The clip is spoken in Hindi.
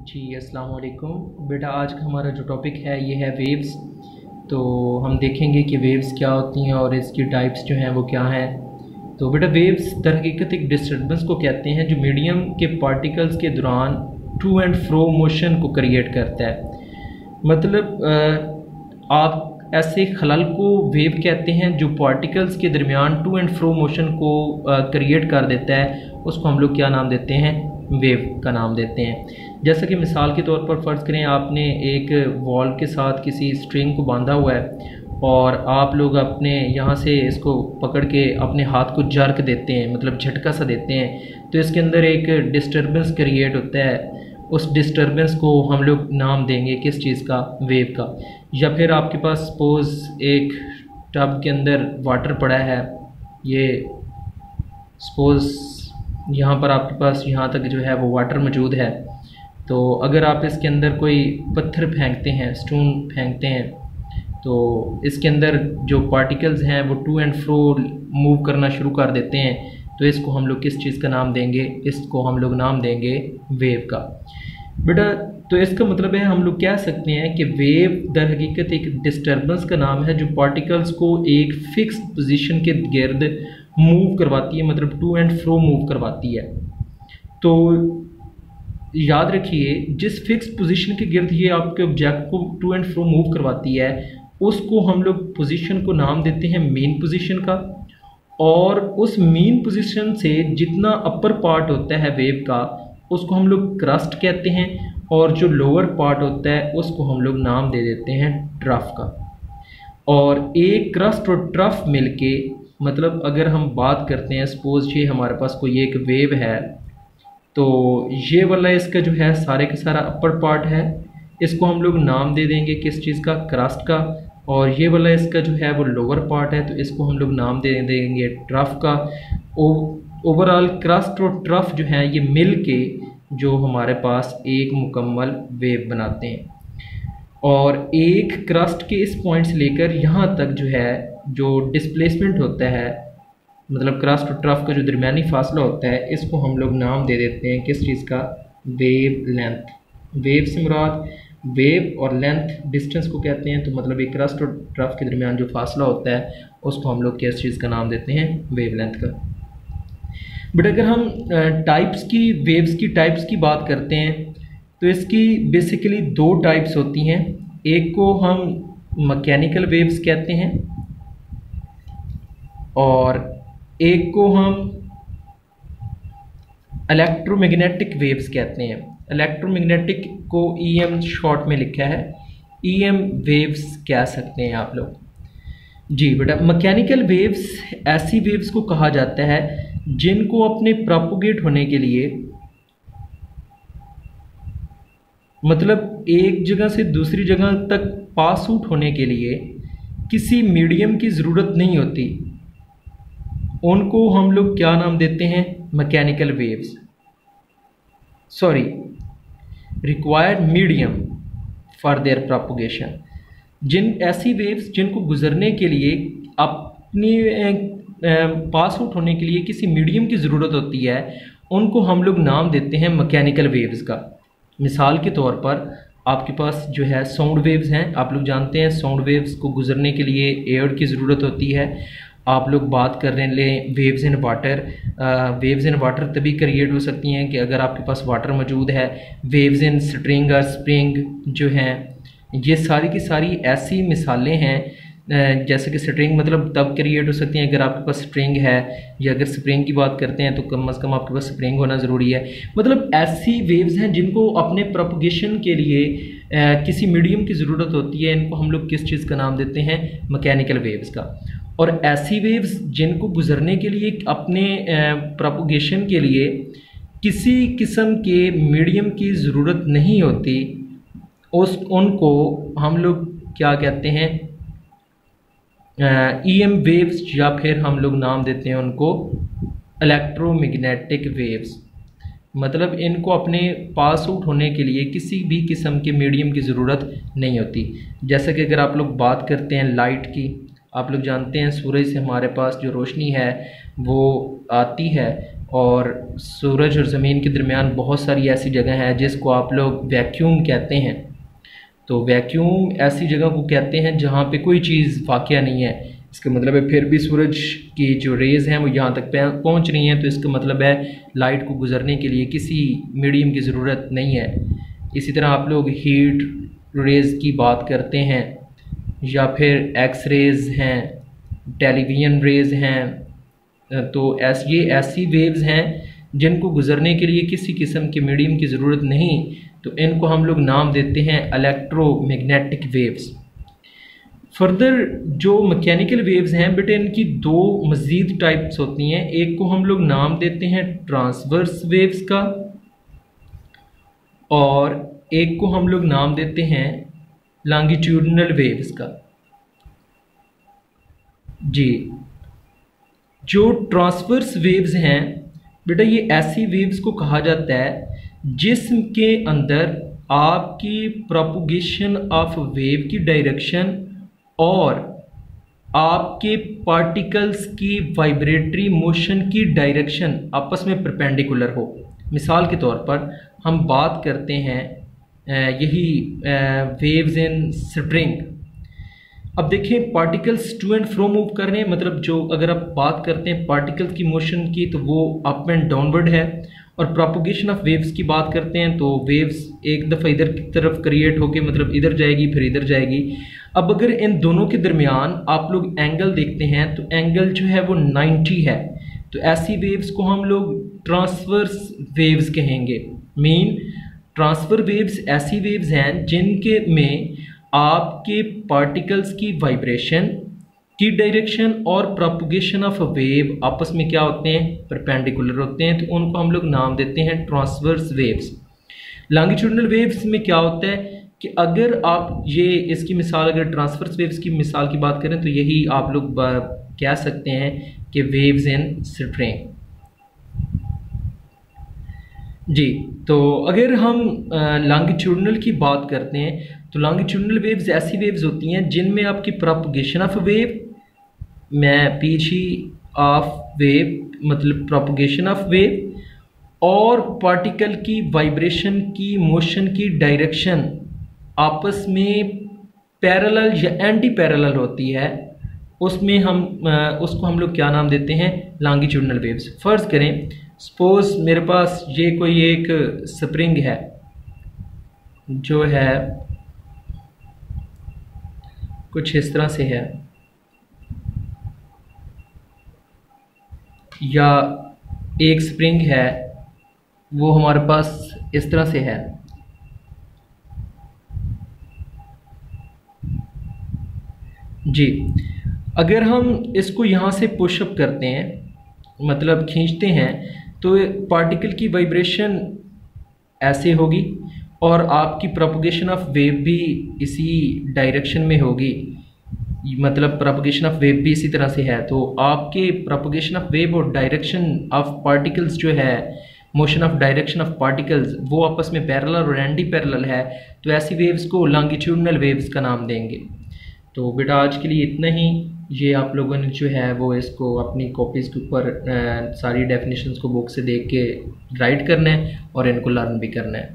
जी अस्सलाम वालेकुम बेटा। आज का हमारा जो टॉपिक है ये है वेव्स। तो हम देखेंगे कि वेव्स क्या होती हैं और इसकी टाइप्स जो हैं वो क्या हैं। तो बेटा वेव्स दरहकीकत एक डिस्टर्बेंस को कहते हैं जो मीडियम के पार्टिकल्स के दौरान टू एंड फ्रो मोशन को क्रिएट करता है। मतलब आप ऐसे खलल को वेव कहते हैं जो पार्टिकल्स के दरमियान टू एंड फ्रो मोशन को क्रिएट कर देता है। उसको हम लोग क्या नाम देते हैं? वेव का नाम देते हैं। जैसा कि मिसाल के तौर पर फ़र्ज़ करें आपने एक वॉल के साथ किसी स्ट्रिंग को बांधा हुआ है और आप लोग अपने यहाँ से इसको पकड़ के अपने हाथ को जर्क देते हैं, मतलब झटका सा देते हैं, तो इसके अंदर एक डिस्टर्बेंस क्रिएट होता है। उस डिस्टर्बेंस को हम लोग नाम देंगे किस चीज़ का? वेव का। या फिर आपके पास सपोज़ एक टब के अंदर वाटर पड़ा है, ये सपोज़ यहाँ पर आपके पास यहाँ तक जो है वो वाटर मौजूद है। तो अगर आप इसके अंदर कोई पत्थर फेंकते हैं, स्टोन फेंकते हैं, तो इसके अंदर जो पार्टिकल्स हैं वो टू एंड फ्रो मूव करना शुरू कर देते हैं। तो इसको हम लोग किस चीज़ का नाम देंगे? इसको हम लोग नाम देंगे वेव का। बेटा तो इसका मतलब है हम लोग कह सकते हैं कि वेव दर हकीकत एक डिस्टर्बेंस का नाम है जो पार्टिकल्स को एक फिक्स पोजीशन के गिर्द मूव करवाती है, मतलब टू एंड फ्रो मूव करवाती है। तो याद रखिए जिस फिक्स पोजीशन के गिर्द ये आपके ऑब्जेक्ट को टू एंड फ्रो मूव करवाती है उसको हम लोग पोजीशन को नाम देते हैं मेन पोजीशन का। और उस मेन पोजीशन से जितना अपर पार्ट होता है वेव का उसको हम लोग क्रस्ट कहते हैं, और जो लोअर पार्ट होता है उसको हम लोग नाम दे देते हैं ट्रफ का। और एक क्रस्ट और ट्रफ मिलके, मतलब अगर हम बात करते हैं सपोज ये हमारे पास कोई एक वेव है, तो ये वाला इसका जो है सारे का सारा अपर पार्ट है, इसको हम लोग नाम दे देंगे किस चीज़ का? क्रस्ट का। और ये वाला इसका जो है वो लोअर पार्ट है, तो इसको हम लोग नाम दे देंगे ट्रफ का। ओवरऑल क्रस्ट और ट्रफ जो है ये मिल के जो हमारे पास एक मुकम्मल वेव बनाते हैं। और एक क्रस्ट के इस पॉइंट से लेकर यहाँ तक जो है जो डिस्प्लेसमेंट होता है, मतलब क्रस्ट और ट्रफ का जो दरमियानी फासला होता है, इसको हम लोग नाम दे देते हैं किस चीज़ का? Wave length. वेव से मुराद वेव और लेंथ डिस्टेंस को कहते हैं। तो मतलब एक क्रस्ट और ट्रफ के दरमियान जो फासला होता है उसको हम लोग किस चीज़ का नाम देते हैं? वेव लेंथ का। बट अगर हम टाइप्स की, वेव्स की टाइप्स की बात करते हैं तो इसकी बेसिकली दो टाइप्स होती हैं। एक को हम मैकेनिकल वेव्स कहते हैं और एक को हम इलेक्ट्रोमैग्नेटिक वेव्स कहते हैं। इलेक्ट्रोमैग्नेटिक को EM शॉर्ट में लिखा है, EM वेव्स कह सकते हैं आप लोग। जी बेटा, मैकेनिकल वेव्स ऐसी वेव्स को कहा जाता है जिनको अपने प्रोपोगेट होने के लिए, मतलब एक जगह से दूसरी जगह तक पास आउट होने के लिए किसी मीडियम की ज़रूरत नहीं होती, उनको हम लोग क्या नाम देते हैं? Mechanical waves. Sorry, required medium for their propagation. जिन ऐसी वेव्स जिनको गुजरने के लिए, अपनी पास आउट होने के लिए किसी मीडियम की ज़रूरत होती है, उनको हम लोग नाम देते हैं मैकेनिकल वेव्स का। मिसाल के तौर पर आपके पास जो है साउंड वेव्स हैं। आप लोग जानते हैं साउंड वेव्स को गुजरने के लिए एयर की ज़रूरत होती है। आप लोग बात कर रहे हैं waves in water. Waves in water तभी क्रिएट हो सकती हैं कि अगर आपके पास वाटर मौजूद है। वेव्स इन स्ट्रिंग और स्प्रिंग जो हैं, ये सारी की सारी ऐसी मिसालें हैं। जैसे कि स्ट्रिंग मतलब तब क्रिएट हो सकती हैं अगर आपके पास स्प्रिंग है, या अगर स्प्रिंग की बात करते हैं तो कम से कम आपके पास स्प्रिंग होना ज़रूरी है। मतलब ऐसी वेव्स हैं जिनको अपने प्रोपोगेशन के लिए किसी मीडियम की ज़रूरत होती है। इनको हम लोग किस चीज़ का नाम देते हैं? मैकेनिकल वेव्स का। और ऐसी वेव्स जिनको गुजरने के लिए, अपने प्रोपोगेशन के लिए किसी किस्म के मीडियम की ज़रूरत नहीं होती, उनको हम लोग क्या कहते हैं? EM वेव्स, या फिर हम लोग नाम देते हैं उनको इलेक्ट्रोमैग्नेटिक वेव्स। मतलब इनको अपने पास आउट होने के लिए किसी भी किस्म के मीडियम की ज़रूरत नहीं होती। जैसे कि अगर आप लोग बात करते हैं लाइट की, आप लोग जानते हैं सूरज से हमारे पास जो रोशनी है वो आती है, और सूरज और ज़मीन के दरमियान बहुत सारी ऐसी जगह है जिसको आप लोग वैक्यूम कहते हैं। तो वैक्यूम ऐसी जगह को कहते हैं जहाँ पे कोई चीज़ वाक़या नहीं है। इसका मतलब है फिर भी सूरज की जो रेज़ हैं वो यहाँ तक पहुँच रही हैं, तो इसका मतलब है लाइट को गुज़रने के लिए किसी मीडियम की ज़रूरत नहीं है। इसी तरह आप लोग हीट रेज़ की बात करते हैं या फिर एक्स रेज़ हैं, टेलीविज़न रेज़ हैं, तो ये ऐसी वेव्स हैं जिनको गुज़रने के लिए किसी किस्म के मीडियम की ज़रूरत नहीं, तो इनको हम लोग नाम देते हैं इलेक्ट्रोमैग्नेटिक वेव्स। फर्दर जो मैकेनिकल वेव्स हैं बेटे, इनकी दो मज़ीद टाइप्स होती हैं। एक को हम लोग नाम देते हैं ट्रांसवर्स वेव्स का और एक को हम लोग नाम देते हैं लॉन्गिट्यूडिनल वेव्स का। जी, जो ट्रांसवर्स वेव्स हैं बेटा, ये ऐसी वेव्स को कहा जाता है जिसम के अंदर आपकी प्रोपगेशन ऑफ वेव की डायरेक्शन और आपके पार्टिकल्स की वाइब्रेटरी मोशन की डायरेक्शन आपस में परपेंडिकुलर हो। मिसाल के तौर पर हम बात करते हैं यही वेव्स इन स्ट्रिंग। अब देखें, particles to and fro move कर रहे हैं, मतलब जो अगर आप बात करते हैं पार्टिकल्स की मोशन की तो वो अप एंड डाउनवर्ड है, और प्रोपगेशन ऑफ वेव्स की बात करते हैं तो वेव्स एक दफ़ा इधर की तरफ क्रिएट होके मतलब इधर जाएगी फिर इधर जाएगी। अब अगर इन दोनों के दरमियान आप लोग एंगल देखते हैं तो एंगल जो है वो 90 है, तो ऐसी वेव्स को हम लोग ट्रांसवर्स वेव्स कहेंगे। मीन ट्रांसफर वेव्स ऐसी वेव्स हैं जिनके में आपके पार्टिकल्स की वाइब्रेशन की डायरेक्शन और प्रोपगेशन ऑफ वेव आपस में क्या होते हैं, परपेंडिकुलर होते हैं, तो उनको हम लोग नाम देते हैं ट्रांसवर्स वेव्स। लॉन्गिट्यूडिनल वेव्स में क्या होता है कि अगर आप ये इसकी मिसाल, अगर ट्रांसवर्स वेव्स की मिसाल की बात करें तो यही आप लोग कह सकते हैं कि वेव्स इन स्ट्रिंग। जी, तो अगर हम लॉन्गिट्यूडिनल की बात करते हैं तो लॉन्गिट्यूडिनल वेव्स ऐसी वेव्स होती हैं जिनमें आपकी प्रोपगेशन ऑफ वेव में पीछे ऑफ वेव मतलब प्रोपगेशन ऑफ वेव और पार्टिकल की वाइब्रेशन की मोशन की डायरेक्शन आपस में पैरेलल या एंटी पैरेलल होती है। उसमें हम उसको हम लोग क्या नाम देते हैं, लॉन्गिट्यूडिनल वेव्स। फ़र्ज़ करें सपोज मेरे पास ये कोई एक स्प्रिंग है जो है कुछ इस तरह से है, या एक स्प्रिंग है वो हमारे पास इस तरह से है। जी, अगर हम इसको यहाँ से पुशअप करते हैं मतलब खींचते हैं तो पार्टिकल की वाइब्रेशन ऐसे होगी और आपकी प्रोपगेशन ऑफ वेव भी इसी डायरेक्शन में होगी, मतलब प्रोपगेशन ऑफ वेव भी इसी तरह से है। तो आपके प्रोपगेशन ऑफ वेव और डायरेक्शन ऑफ पार्टिकल्स जो है, motion of direction of particles, वो आपस में पैरेलल और एंटी पैरेलल है, तो ऐसी वेव्स को लॉन्गिट्यूडिनल वेव्स का नाम देंगे। तो बेटा आज के लिए इतना ही। ये आप लोगों ने जो है वो इसको अपनी कॉपीज़ के ऊपर सारी डेफिनेशंस को बुक से देख के राइट करना है और इनको लर्न भी करना है।